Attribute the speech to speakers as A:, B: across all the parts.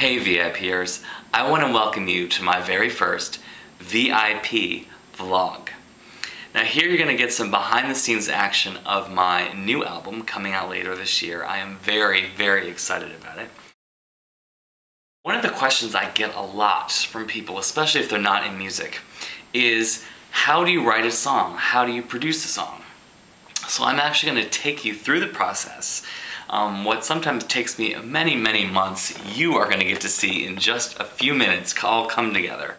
A: Hey VIPers, I want to welcome you to my very first VIP vlog. Now here you're going to get some behind the scenes action of my new album coming out later this year. I am very excited about it. One of the questions I get a lot from people, especially if they're not in music, is how do you write a song? How do you produce a song? So I'm actually going to take you through the process. What sometimes takes me many months, you are going to get to see in just a few minutes all come together.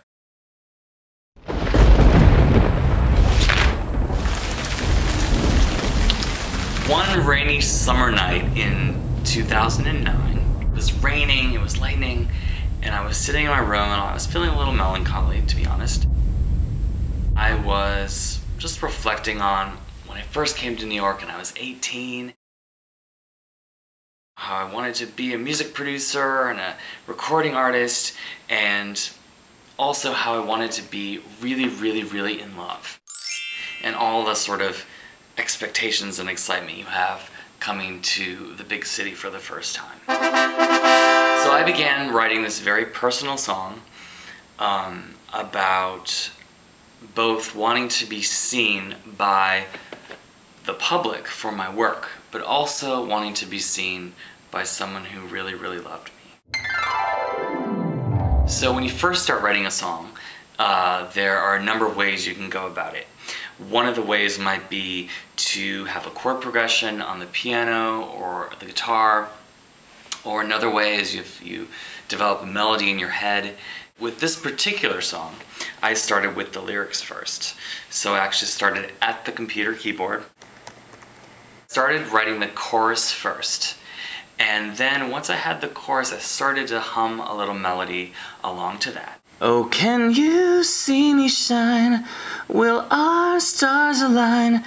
A: One rainy summer night in 2009, it was raining, it was lightning, and I was sitting in my room and I was feeling a little melancholy, to be honest. I was just reflecting on when I first came to New York and I was 18. How I wanted to be a music producer and a recording artist, and also how I wanted to be really in love. And all the sort of expectations and excitement you have coming to the big city for the first time. So I began writing this very personal song about both wanting to be seen by the public for my work, but also wanting to be seen by someone who really loved me. So when you first start writing a song, there are a number of ways you can go about it. One of the ways might be to have a chord progression on the piano or the guitar, or another way is if you develop a melody in your head. With this particular song, I started with the lyrics first. So I actually started at the computer keyboard. Started writing the chorus first, and then once I had the chorus I started to hum a little melody along to that. Oh, can you see me shine? Will our stars align?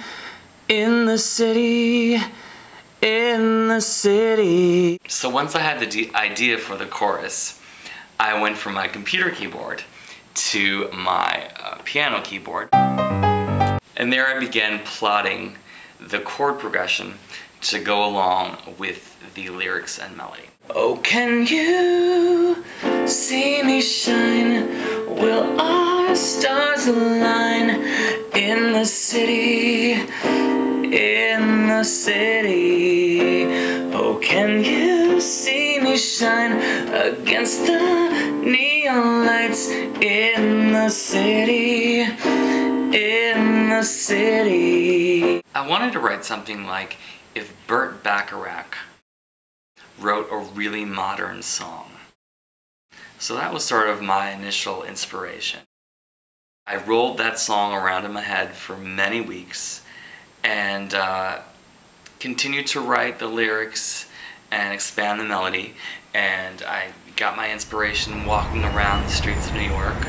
A: In the city, in the city. So once I had the idea for the chorus, I went from my computer keyboard to my piano keyboard, and there I began plotting the chord progression to go along with the lyrics and melody. Oh, can you see me shine? Will our stars align? In the city, in the city. Oh, can you see me shine against the neon lights? In the city, in the city. I wanted to write something like if Burt Bacharach wrote a really modern song. So that was sort of my initial inspiration. I rolled that song around in my head for many weeks and continued to write the lyrics and expand the melody, and I got my inspiration walking around the streets of New York.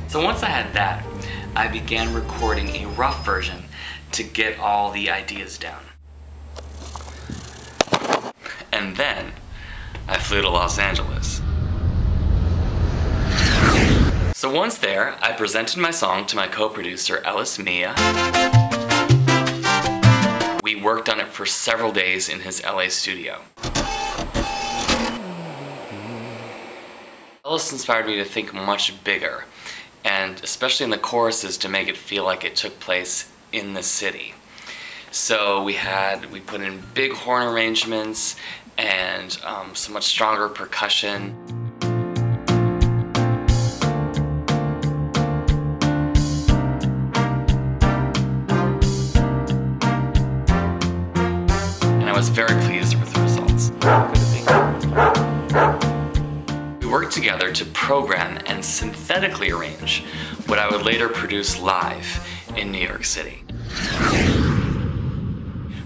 A: So once I had that, I began recording a rough version to get all the ideas down. And then I flew to Los Angeles. So once there, I presented my song to my co-producer, Ellis Mia. We worked on it for several days in his LA studio. Ellis inspired me to think much bigger, and especially in the choruses to make it feel like it took place in the city. So we put in big horn arrangements and so much stronger percussion. And I was very pleased with the results. We worked together to program and synthetically arrange what I would later produce live in New York City.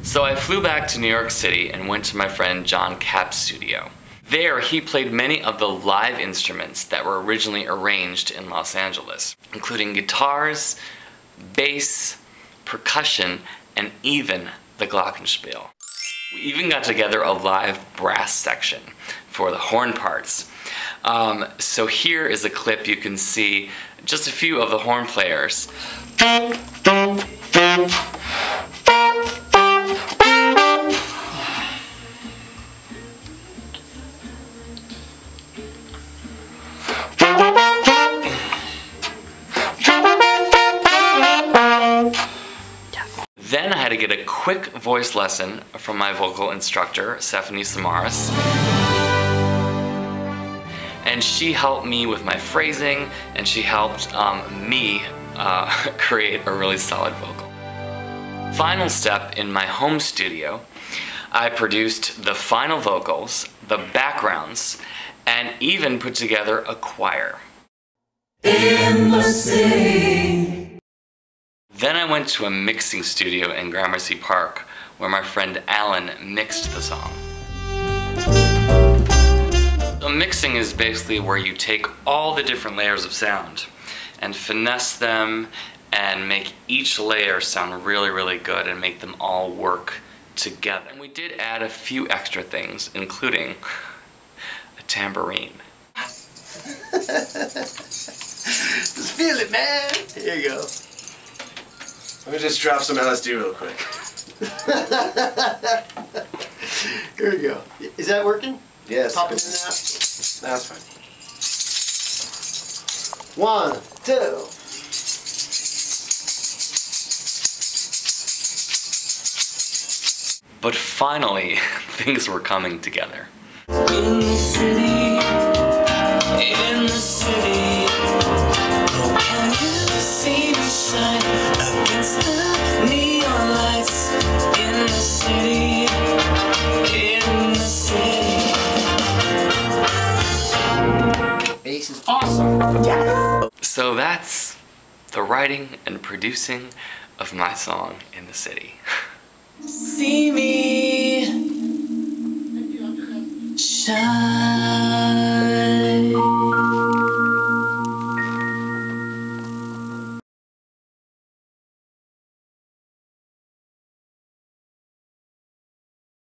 A: So I flew back to New York City and went to my friend John Capp's studio. There he played many of the live instruments that were originally arranged in Los Angeles, including guitars, bass, percussion, and even the glockenspiel. We even got together a live brass section for the horn parts. So here is a clip you can see just a few of the horn players. Then I had to get a quick voice lesson from my vocal instructor, Stephanie Samaras. And she helped me with my phrasing, and she helped me create a really solid vocal. Final step, in my home studio, I produced the final vocals, the backgrounds, and even put together a choir. In the city. Then I went to a mixing studio in Gramercy Park, where my friend Alan mixed the song. So mixing is basically where you take all the different layers of sound and finesse them and make each layer sound really, really good and make them all work together. And we did add a few extra things, including a tambourine.
B: Just feel it, man. Here you go. Let me just drop some LSD real quick. Here we go. Is that working? Yes. Pop it in that. That's fine. 1, 2.
A: But finally, things were coming together.
C: In the city, oh, can you see the shine against the neon lights? In the city,
B: Bass is awesome. Yes.
A: So that's the writing and producing of my song, In the City.
C: See